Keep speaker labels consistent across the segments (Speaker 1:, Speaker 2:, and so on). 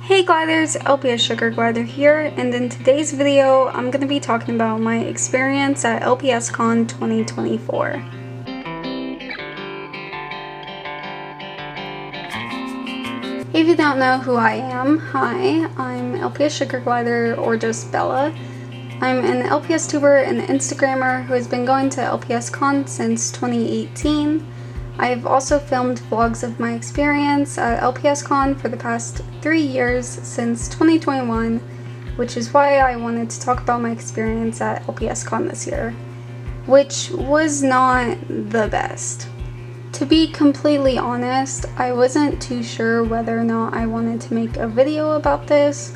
Speaker 1: Hey gliders, Lpssugarglider here, and in today's video I'm going to be talking about my experience at LPSCon 2024. If you don't know who I am, hi, I'm Lpssugarglider, or just Bella. I'm an LPS tuber and Instagrammer who has been going to LPSCon since 2018. I have also filmed vlogs of my experience at LPSCon for the past 3 years since 2021, which is why I wanted to talk about my experience at LPSCon this year, which was not the best. To be completely honest, I wasn't too sure whether or not I wanted to make a video about this.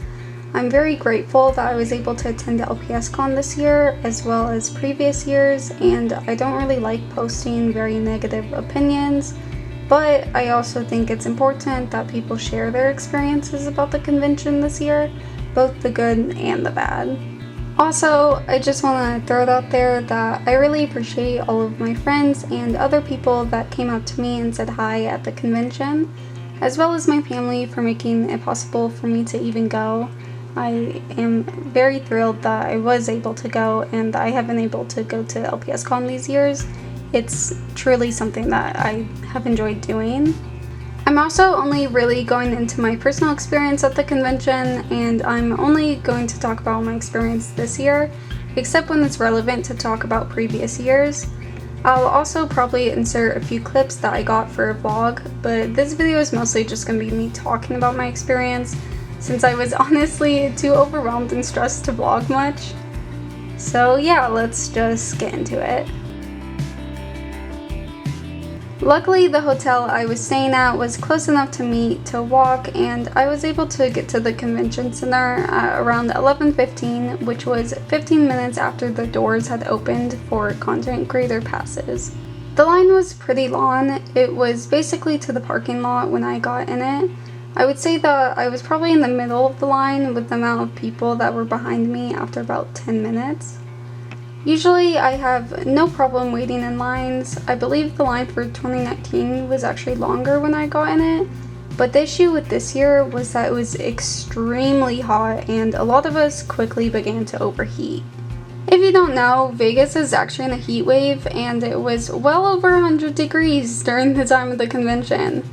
Speaker 1: I'm very grateful that I was able to attend LPSCon this year as well as previous years, and I don't really like posting very negative opinions, but I also think it's important that people share their experiences about the convention this year, both the good and the bad. Also, I just want to throw it out there that I really appreciate all of my friends and other people that came up to me and said hi at the convention, as well as my family for making it possible for me to even go. I am very thrilled that I was able to go and I have been able to go to LPSCon these years. It's truly something that I have enjoyed doing. I'm also only really going into my personal experience at the convention, and I'm only going to talk about my experience this year, except when it's relevant to talk about previous years. I'll also probably insert a few clips that I got for a vlog, but this video is mostly just going to be me talking about my experience, since I was honestly too overwhelmed and stressed to vlog much. So yeah, let's just get into it. Luckily, the hotel I was staying at was close enough to me to walk, and I was able to get to the convention center at around 11:15, which was 15 minutes after the doors had opened for content creator passes. The line was pretty long. It was basically to the parking lot when I got in it. I would say that I was probably in the middle of the line with the amount of people that were behind me after about 10 minutes. Usually I have no problem waiting in lines. I believe the line for 2019 was actually longer when I got in it, but the issue with this year was that it was extremely hot and a lot of us quickly began to overheat. If you don't know, Vegas is actually in a heat wave, and it was well over 100 degrees during the time of the convention.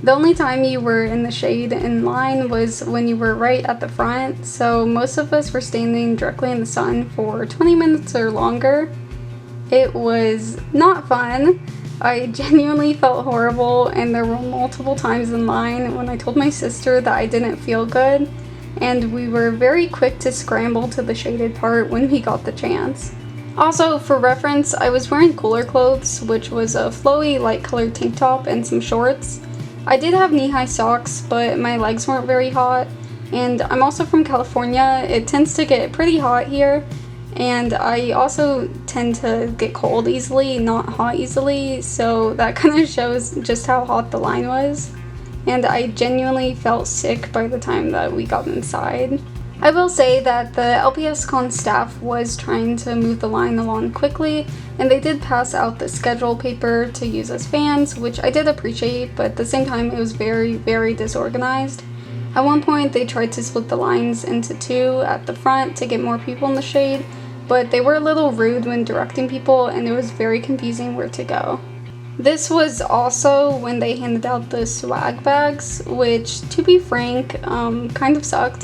Speaker 1: The only time you were in the shade in line was when you were right at the front, so most of us were standing directly in the sun for 20 minutes or longer. It was not fun. I genuinely felt horrible, and there were multiple times in line when I told my sister that I didn't feel good, and we were very quick to scramble to the shaded part when we got the chance. Also, for reference, I was wearing cooler clothes, which was a flowy light colored tank top and some shorts. I did have knee-high socks, but my legs weren't very hot, and I'm also from California. It tends to get pretty hot here, and I also tend to get cold easily, not hot easily, so that kind of shows just how hot the line was, and I genuinely felt sick by the time that we got inside. I will say that the LPSCon staff was trying to move the line along quickly, and they did pass out the schedule paper to use as fans, which I did appreciate, but at the same time it was very, very disorganized. At one point they tried to split the lines into two at the front to get more people in the shade, but they were a little rude when directing people, and it was very confusing where to go. This was also when they handed out the swag bags, which, to be frank, kind of sucked.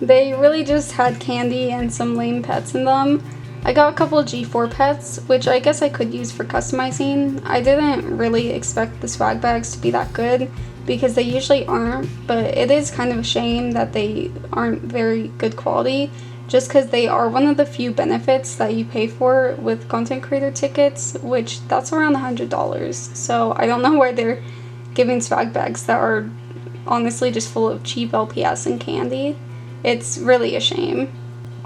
Speaker 1: They really just had candy and some lame pets in them. I got a couple of G4 pets, which I guess I could use for customizing. I didn't really expect the swag bags to be that good, because they usually aren't, but it is kind of a shame that they aren't very good quality, just because they are one of the few benefits that you pay for with content creator tickets, which that's around $100. So I don't know why they're giving swag bags that are honestly just full of cheap LPS and candy. It's really a shame.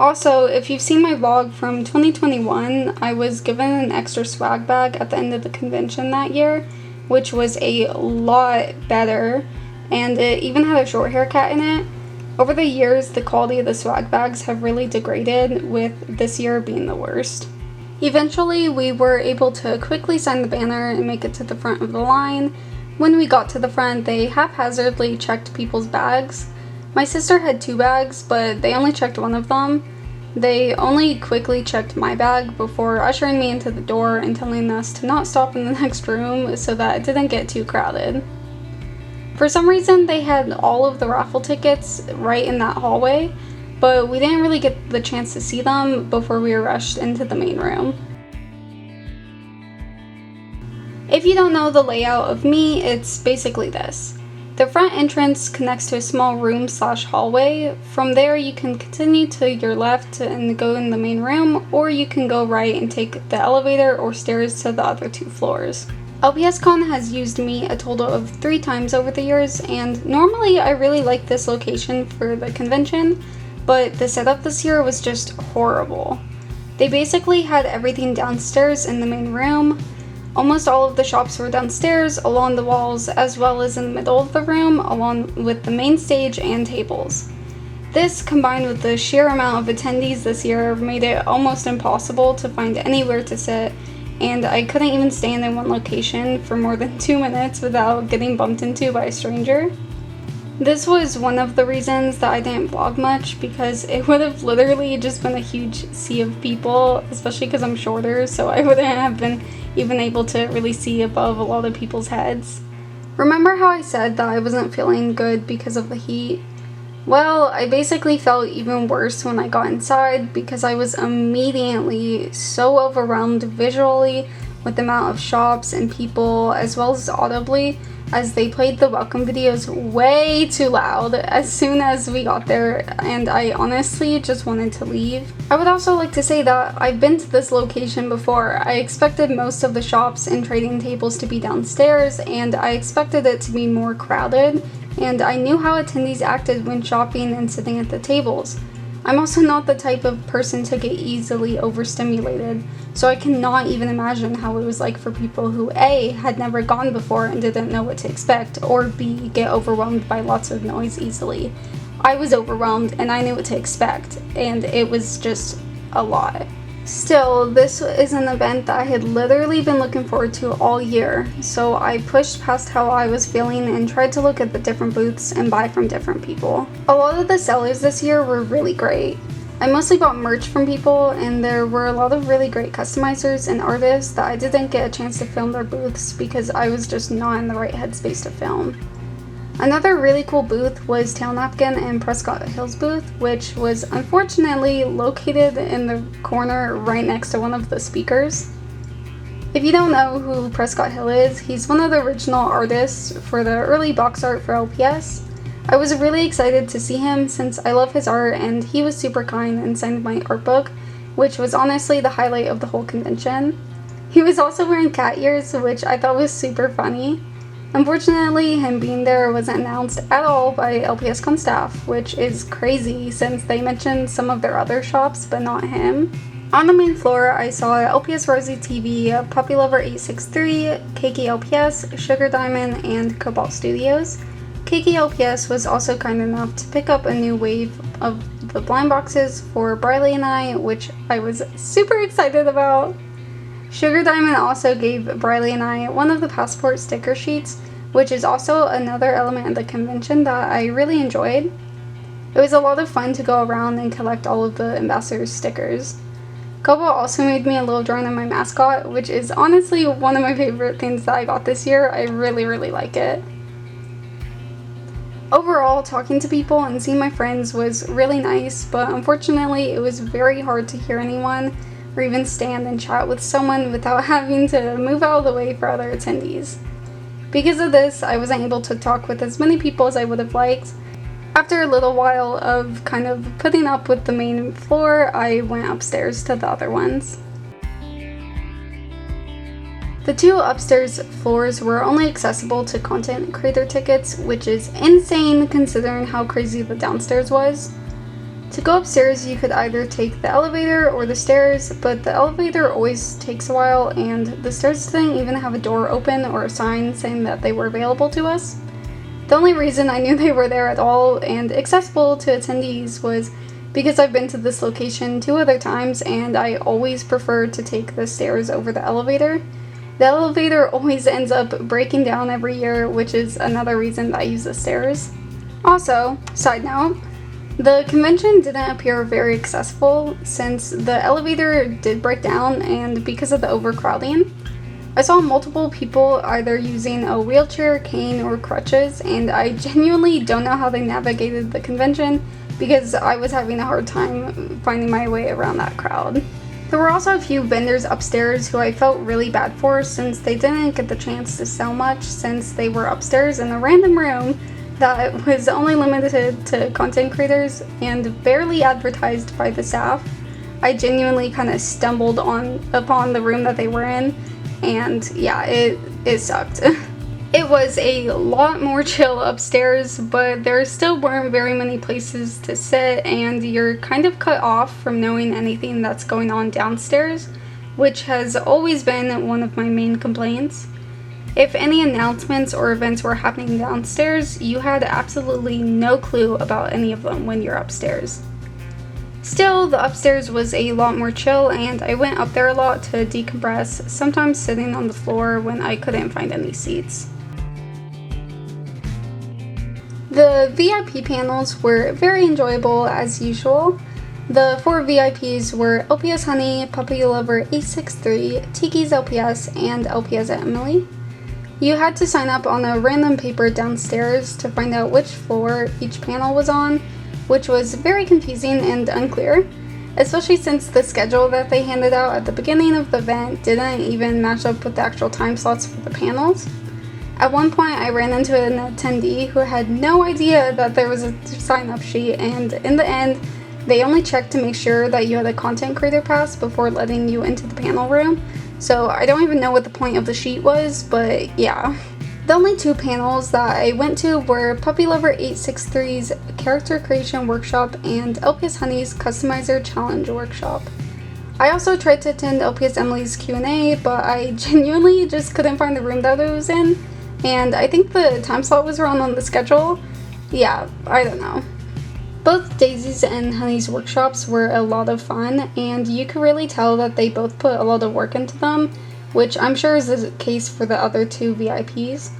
Speaker 1: Also, if you've seen my vlog from 2021, I was given an extra swag bag at the end of the convention that year, which was a lot better, and it even had a short hair cat in it. Over the years, the quality of the swag bags have really degraded, with this year being the worst. Eventually, we were able to quickly sign the banner and make it to the front of the line. When we got to the front, they haphazardly checked people's bags. My sister had 2 bags, but they only checked one of them. They only quickly checked my bag before ushering me into the door and telling us to not stop in the next room so that it didn't get too crowded. For some reason, they had all of the raffle tickets right in that hallway, but we didn't really get the chance to see them before we were rushed into the main room. If you don't know the layout of me, it's basically this. The front entrance connects to a small room/hallway. From there, you can continue to your left and go in the main room, or you can go right and take the elevator or stairs to the other 2 floors. LPSCon has used me a total of 3 times over the years, and normally I really like this location for the convention, but the setup this year was just horrible. They basically had everything downstairs in the main room. Almost all of the shops were downstairs along the walls, as well as in the middle of the room along with the main stage and tables. This, combined with the sheer amount of attendees this year, made it almost impossible to find anywhere to sit, and I couldn't even stand in one location for more than 2 minutes without getting bumped into by a stranger. This was one of the reasons that I didn't vlog much, because it would have literally just been a huge sea of people, especially because I'm shorter, so I wouldn't have been even able to really see above a lot of people's heads. Remember how I said that I wasn't feeling good because of the heat? Well, I basically felt even worse when I got inside because I was immediately so overwhelmed visually with the amount of shops and people, as well as audibly, as they played the welcome videos way too loud as soon as we got there, and I honestly just wanted to leave. I would also like to say that I've been to this location before. I expected most of the shops and trading tables to be downstairs, and I expected it to be more crowded, and I knew how attendees acted when shopping and sitting at the tables. I'm also not the type of person to get easily overstimulated, so I cannot even imagine how it was like for people who A, had never gone before and didn't know what to expect, or B, get overwhelmed by lots of noise easily. I was overwhelmed and I knew what to expect, and it was just a lot. Still, this is an event that I had literally been looking forward to all year, so I pushed past how I was feeling and tried to look at the different booths and buy from different people. A lot of the sellers this year were really great. I mostly bought merch from people, and there were a lot of really great customizers and artists that I didn't get a chance to film their booths because I was just not in the right headspace to film. Another really cool booth was Tail Napkin and Prescott Hill's booth, which was unfortunately located in the corner right next to one of the speakers. If you don't know who Prescott Hill is, he's one of the original artists for the early box art for LPS. I was really excited to see him since I love his art, and he was super kind and signed my art book, which was honestly the highlight of the whole convention. He was also wearing cat ears, which I thought was super funny. Unfortunately, him being there wasn't announced at all by LPSCon staff, which is crazy since they mentioned some of their other shops but not him. On the main floor, I saw LPS Rosie TV, Puppy Lover 863, KKLPS, Sugar Diamond, and Cobalt Studios. KKLPS was also kind enough to pick up a new wave of the blind boxes for Briley and I, which I was super excited about. Sugar Diamond also gave Briley and I one of the passport sticker sheets, which is also another element of the convention that I really enjoyed. It was a lot of fun to go around and collect all of the ambassadors' stickers. Cobalt also made me a little drawing of my mascot, which is honestly one of my favorite things that I got this year. I really like it. Overall, talking to people and seeing my friends was really nice, but unfortunately it was very hard to hear anyone or even stand and chat with someone without having to move out of the way for other attendees. Because of this, I wasn't able to talk with as many people as I would have liked. After a little while of kind of putting up with the main floor, I went upstairs to the other ones. The 2 upstairs floors were only accessible to content creator tickets, which is insane considering how crazy the downstairs was. To go upstairs, you could either take the elevator or the stairs, but the elevator always takes a while, and the stairs didn't even have a door open or a sign saying that they were available to us. The only reason I knew they were there at all and accessible to attendees was because I've been to this location 2 other times, and I always prefer to take the stairs over the elevator. The elevator always ends up breaking down every year, which is another reason that I use the stairs. Also, side note, the convention didn't appear very accessible since the elevator did break down and because of the overcrowding. I saw multiple people either using a wheelchair, cane, or crutches, and I genuinely don't know how they navigated the convention because I was having a hard time finding my way around that crowd. There were also a few vendors upstairs who I felt really bad for since they didn't get the chance to sell much since they were upstairs in a random room that was only limited to content creators and barely advertised by the staff. I genuinely kind of stumbled upon the room that they were in, and yeah, it sucked. It was a lot more chill upstairs, but there still weren't very many places to sit, and you're kind of cut off from knowing anything that's going on downstairs, which has always been one of my main complaints. If any announcements or events were happening downstairs, you had absolutely no clue about any of them when you're upstairs. Still, the upstairs was a lot more chill, and I went up there a lot to decompress, sometimes sitting on the floor when I couldn't find any seats. The VIP panels were very enjoyable as usual. The 4 VIPs were LPS Honey, Puppy Lover 863, Tiki's LPS, and LPS Emily. You had to sign up on a random paper downstairs to find out which floor each panel was on, which was very confusing and unclear, especially since the schedule that they handed out at the beginning of the event didn't even match up with the actual time slots for the panels. At one point, I ran into an attendee who had no idea that there was a sign-up sheet, and in the end, they only checked to make sure that you had a content creator pass before letting you into the panel room, so I don't even know what the point of the sheet was, but yeah. The only 2 panels that I went to were Puppy Lover 863's Character Creation Workshop and LPS Honey's Customizer Challenge Workshop. I also tried to attend LPS Emily's Q&A, but I genuinely just couldn't find the room that it was in, and I think the time slot was wrong on the schedule. Yeah, I don't know. Both Daisy's and Honey's workshops were a lot of fun, and you could really tell that they both put a lot of work into them, which I'm sure is the case for the other 2 VIPs.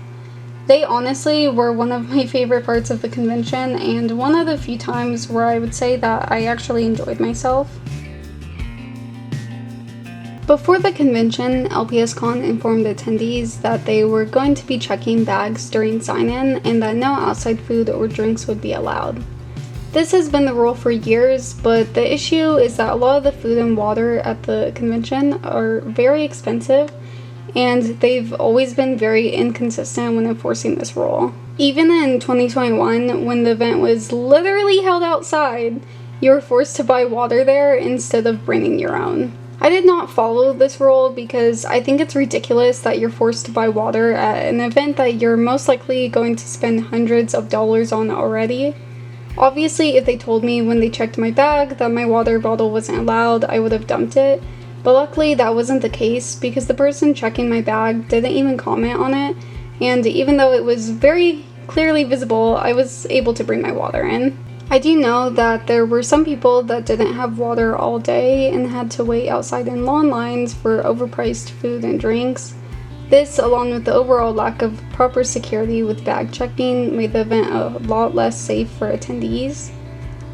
Speaker 1: They honestly were one of my favorite parts of the convention, and one of the few times where I would say that I actually enjoyed myself. Before the convention, LPSCon informed attendees that they were going to be checking bags during sign-in and that no outside food or drinks would be allowed. This has been the rule for years, but the issue is that a lot of the food and water at the convention are very expensive, and they've always been very inconsistent when enforcing this rule. Even in 2021, when the event was literally held outside, you were forced to buy water there instead of bringing your own. I did not follow this rule because I think it's ridiculous that you're forced to buy water at an event that you're most likely going to spend hundreds of dollars on already. Obviously, if they told me when they checked my bag that my water bottle wasn't allowed, I would have dumped it, but luckily that wasn't the case because the person checking my bag didn't even comment on it, and even though it was very clearly visible, I was able to bring my water in. I do know that there were some people that didn't have water all day and had to wait outside in long lines for overpriced food and drinks. This, along with the overall lack of proper security with bag checking, made the event a lot less safe for attendees.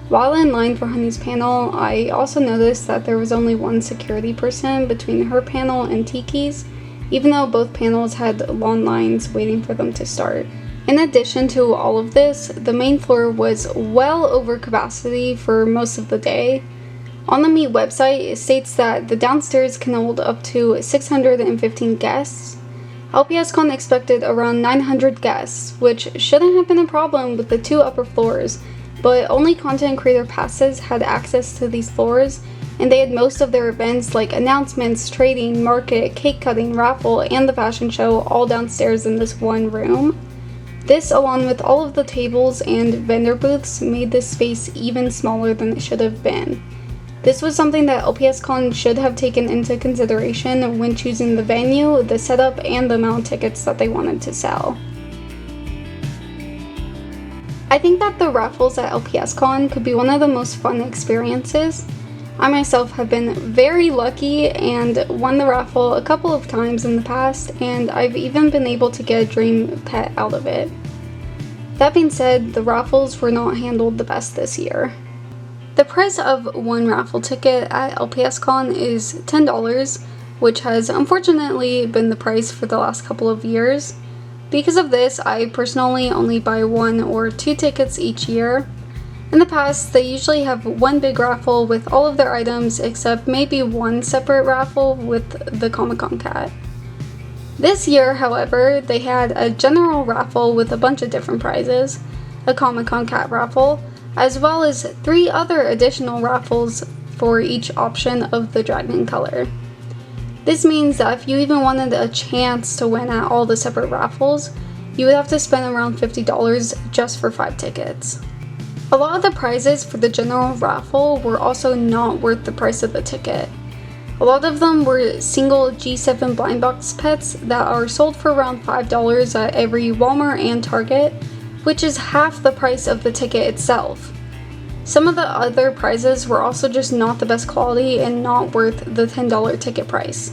Speaker 1: While in line for Honey's panel, I also noticed that there was only one security person between her panel and Tiki's, even though both panels had long lines waiting for them to start. In addition to all of this, the main floor was well over capacity for most of the day. On the Meet website, it states that the downstairs can hold up to 615 guests. LPSCon expected around 900 guests, which shouldn't have been a problem with the 2 upper floors, but only content creator passes had access to these floors, and they had most of their events like announcements, trading, market, cake cutting, raffle, and the fashion show all downstairs in this one room. This, along with all of the tables and vendor booths, made this space even smaller than it should have been. This was something that LPSCon should have taken into consideration when choosing the venue, the setup, and the amount of tickets that they wanted to sell. I think that the raffles at LPSCon could be one of the most fun experiences. I myself have been very lucky and won the raffle a couple of times in the past, and I've even been able to get a dream pet out of it. The That being said, the raffles were not handled the best this year. The price of one raffle ticket at LPSCon is $10, which has unfortunately been the price for the last couple of years. Because of this, I personally only buy 1 or 2 tickets each year. In the past, they usually have one big raffle with all of their items except maybe one separate raffle with the Comic-Con cat. This year, however, they had a general raffle with a bunch of different prizes, a Comic-Con cat raffle, as well as 3 other additional raffles for each option of the dragon color. This means that if you even wanted a chance to win at all the separate raffles, you would have to spend around $50 just for 5 tickets. A lot of the prizes for the general raffle were also not worth the price of the ticket. A lot of them were single G7 blind box pets that are sold for around $5 at every Walmart and Target, which is half the price of the ticket itself. Some of the other prizes were also just not the best quality and not worth the $10 ticket price.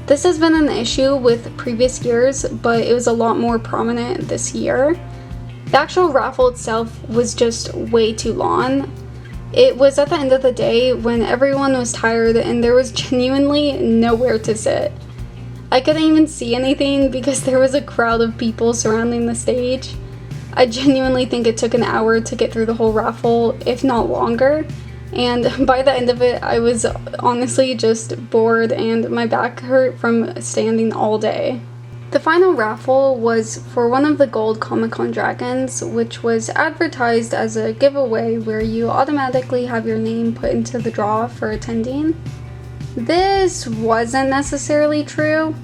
Speaker 1: This has been an issue with previous years, but it was a lot more prominent this year. The actual raffle itself was just way too long. It was at the end of the day when everyone was tired and there was genuinely nowhere to sit. I couldn't even see anything because there was a crowd of people surrounding the stage. I genuinely think it took an hour to get through the whole raffle, if not longer, and by the end of it I was honestly just bored and my back hurt from standing all day. The final raffle was for one of the gold Comic-Con dragons, which was advertised as a giveaway where you automatically have your name put into the draw for attending. This wasn't necessarily true.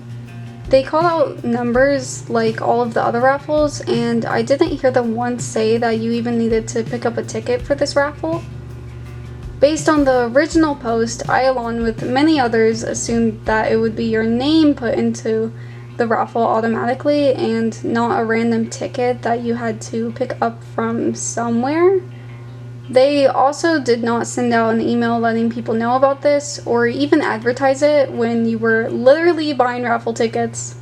Speaker 1: They called out numbers like all of the other raffles, and I didn't hear them once say that you even needed to pick up a ticket for this raffle. Based on the original post, I, along with many others, assumed that it would be your name put into the raffle automatically and not a random ticket that you had to pick up from somewhere. They also did not send out an email letting people know about this or even advertise it when you were literally buying raffle tickets.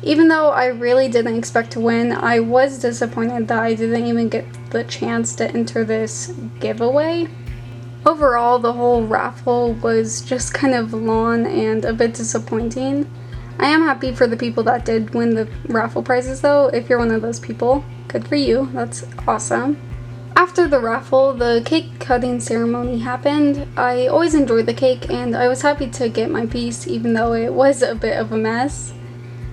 Speaker 1: Even though I really didn't expect to win, I was disappointed that I didn't even get the chance to enter this giveaway. Overall, the whole raffle was just kind of long and a bit disappointing. I am happy for the people that did win the raffle prizes though. If you're one of those people, good for you, that's awesome. After the raffle, the cake cutting ceremony happened. I always enjoyed the cake and I was happy to get my piece even though it was a bit of a mess.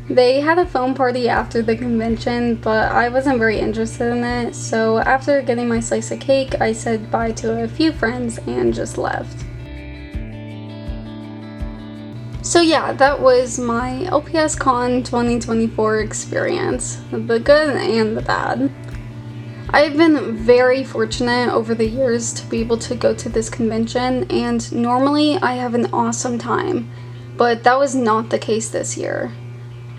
Speaker 1: They had a foam party after the convention, but I wasn't very interested in it, so after getting my slice of cake, I said bye to a few friends and just left. So yeah, that was my LPSCon 2024 experience, the good and the bad. I've been very fortunate over the years to be able to go to this convention, and normally I have an awesome time, but that was not the case this year.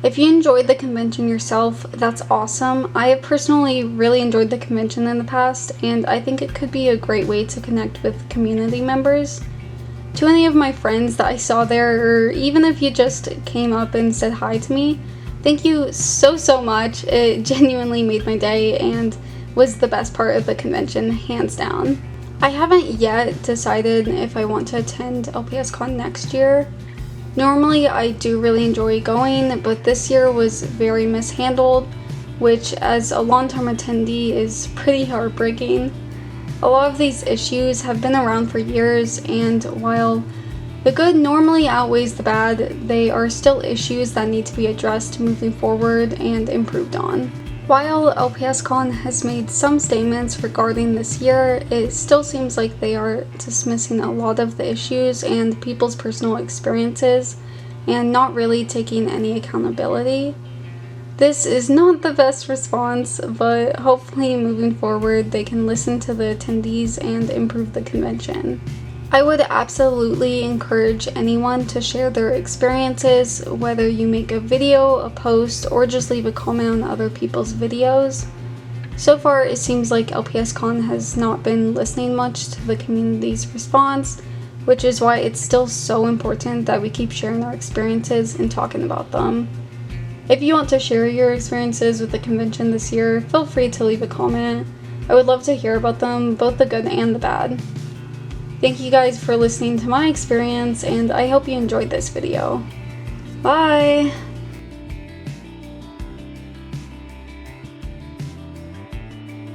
Speaker 1: If you enjoyed the convention yourself, that's awesome. I have personally really enjoyed the convention in the past, and I think it could be a great way to connect with community members. To any of my friends that I saw there, or even if you just came up and said hi to me, thank you so much. It genuinely made my day and was the best part of the convention, hands down. I haven't yet decided if I want to attend LPSCon next year. Normally I do really enjoy going, but this year was very mishandled, which as a long-term attendee is pretty heartbreaking. A lot of these issues have been around for years, and while the good normally outweighs the bad, they are still issues that need to be addressed moving forward and improved on. While LPSCon has made some statements regarding this year, it still seems like they are dismissing a lot of the issues and people's personal experiences and not really taking any accountability. This is not the best response, but hopefully moving forward they can listen to the attendees and improve the convention. I would absolutely encourage anyone to share their experiences, whether you make a video, a post, or just leave a comment on other people's videos. So far, it seems like LPSCon has not been listening much to the community's response, which is why it's still so important that we keep sharing our experiences and talking about them. If you want to share your experiences with the convention this year, feel free to leave a comment. I would love to hear about them, both the good and the bad. Thank you guys for listening to my experience, and I hope you enjoyed this video. Bye!